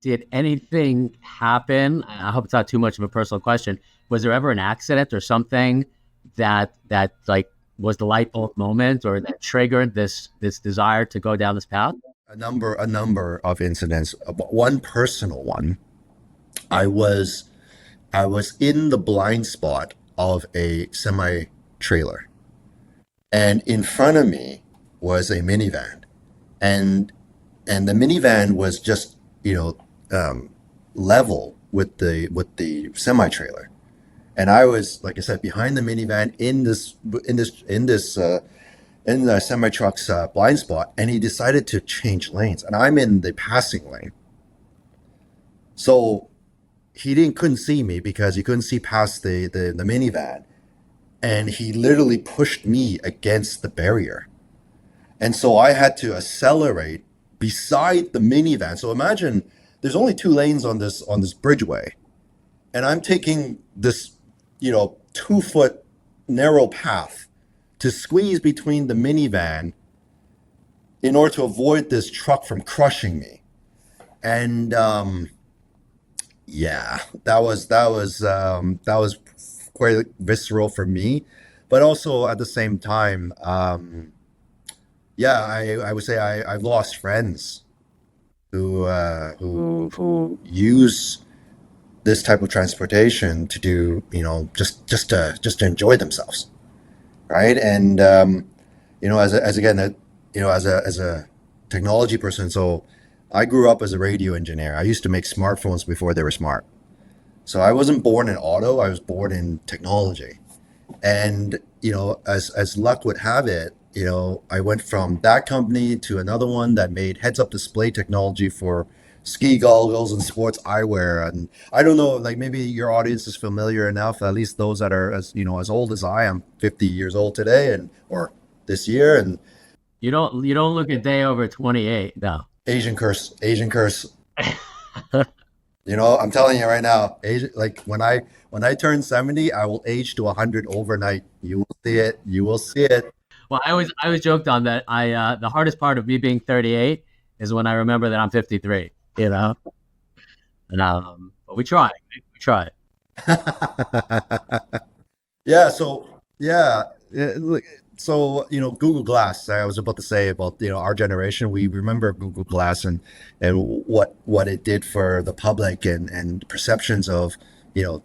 Did anything happen? I hope it's not too much of a personal question. Was there ever an accident or something that like was the light bulb moment or that triggered this desire to go down this path? A number of incidents. One personal one. I was I was in the blind spot of a semi trailer, and in front of me was a minivan, and the minivan was just level with the semi trailer, and I was, like I said, behind the minivan in the semi truck's blind spot, and he decided to change lanes, and I'm in the passing lane, so he didn't couldn't see me because he couldn't see past the minivan, and he literally pushed me against the barrier. And so I had to accelerate beside the minivan. So imagine there's only two lanes on this bridgeway, and I'm taking this, 2 foot narrow path to squeeze between the minivan in order to avoid this truck from crushing me. And yeah, that was quite visceral for me, but also at the same time, yeah, I would say I've lost friends who use this type of transportation to do, just to enjoy themselves, right? And as again, as a technology person, so I grew up as a radio engineer. I used to make smartphones before they were smart. So I wasn't born in auto, I was born in technology. And as luck would have it, I went from that company to another one that made heads-up display technology for ski goggles and sports eyewear. And I don't know, like maybe your audience is familiar enough, at least those that are as old as I am, 50 years old today, and or this year. And You don't look a day over 28. No. Asian curse, Asian curse. I'm telling you right now, age, like when I turn 70, I will age to 100 overnight. You will see it. You will see it. Well, I always joked on that. The hardest part of me being 38 is when I remember that I'm 53. And but we try. We try. Yeah, look, so Google Glass. I was about to say about our generation. We remember Google Glass and what it did for the public and perceptions of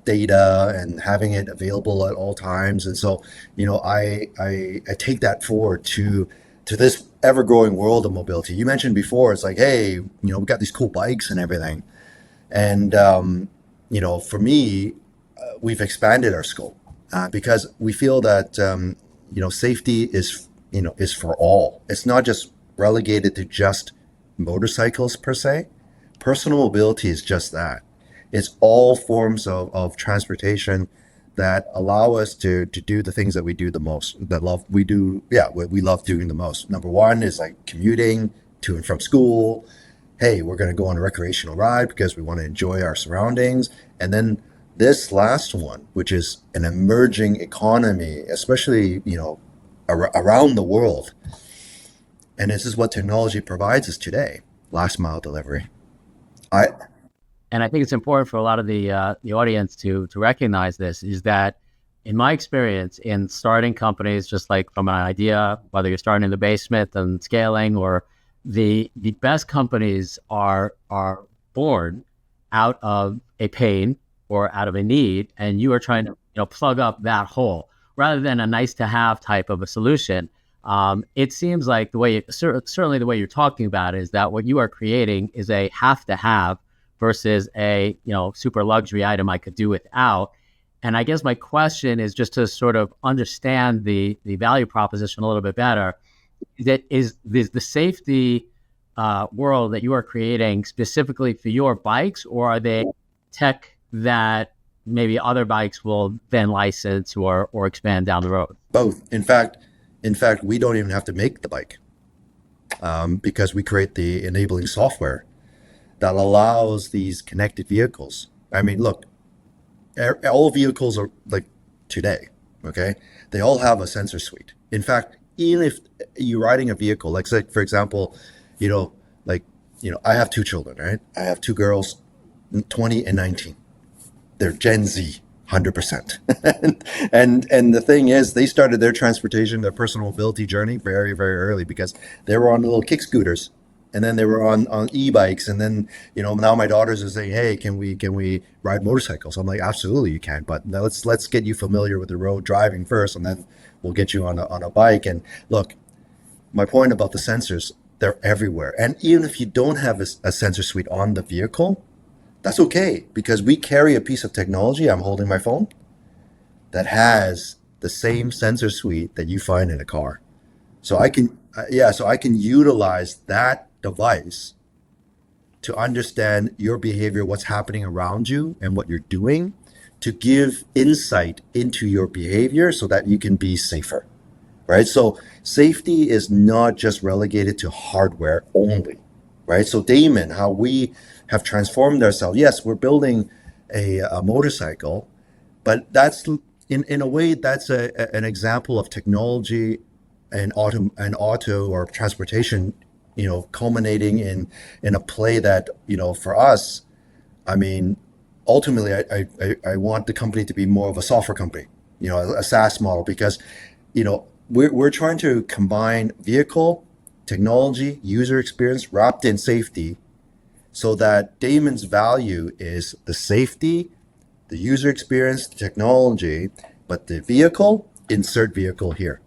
data and having it available at all times. And so I take that forward to this ever growing world of mobility. You mentioned before, it's like, hey, we got these cool bikes and everything, and for me, we've expanded our scope because we feel that safety is for all. It's not just relegated to just motorcycles per se. Personal mobility is just that. It's all forms of transportation that allow us to do the things that we do the most, that love we do. Yeah, we love doing the most. Number one is like commuting to and from school. Hey, we're going to go on a recreational ride because we want to enjoy our surroundings. And then this last one, which is an emerging economy, especially, around the world. And this is what technology provides us today, last mile delivery. I, And I think it's important for a lot of the audience to recognize this is that in my experience in starting companies, just like from an idea, whether you're starting in the basement and scaling, or the best companies are born out of a pain or out of a need, and you are trying to plug up that hole rather than a nice to have type of a solution. It seems like the way certainly the way you're talking about it is that what you are creating is a have to have versus a super luxury item I could do without. And I guess my question is just to sort of understand the value proposition a little bit better. That is the safety world that you are creating specifically for your bikes, or are they tech that maybe other bikes will then license or expand down the road? both. In fact, we don't even have to make the bike because we create the enabling software that allows these connected vehicles. I mean, look, all vehicles are like today, okay? They all have a sensor suite. In fact, even if you're riding a vehicle, like say, for example, you know, like I have two children, right? I have two girls, 20 and 19. They're Gen Z, 100%. And the thing is, they started their transportation, their personal mobility journey very, very early because they were on little kick scooters, and then they were on e-bikes, and then now my daughters are saying, hey, can we ride motorcycles? I'm like, absolutely you can, but now let's get you familiar with the road driving first, and then we'll get you on a bike. And look, my point about the sensors, they're everywhere, and even if you don't have a sensor suite on the vehicle, that's okay, because we carry a piece of technology. I'm holding my phone that has the same sensor suite that you find in a car. So I can utilize that device to understand your behavior, what's happening around you and what you're doing, to give insight into your behavior so that you can be safer, right? So safety is not just relegated to hardware only, right? So Damon, how we have transformed ourselves. Yes, we're building a motorcycle, but that's in a way that's an example of technology and auto or transportation, culminating in a play that, for us, I mean, ultimately, I want the company to be more of a software company, a SaaS model, because, we're trying to combine vehicle, technology, user experience wrapped in safety, so that Damon's value is the safety, the user experience, the technology, but the vehicle, insert vehicle here.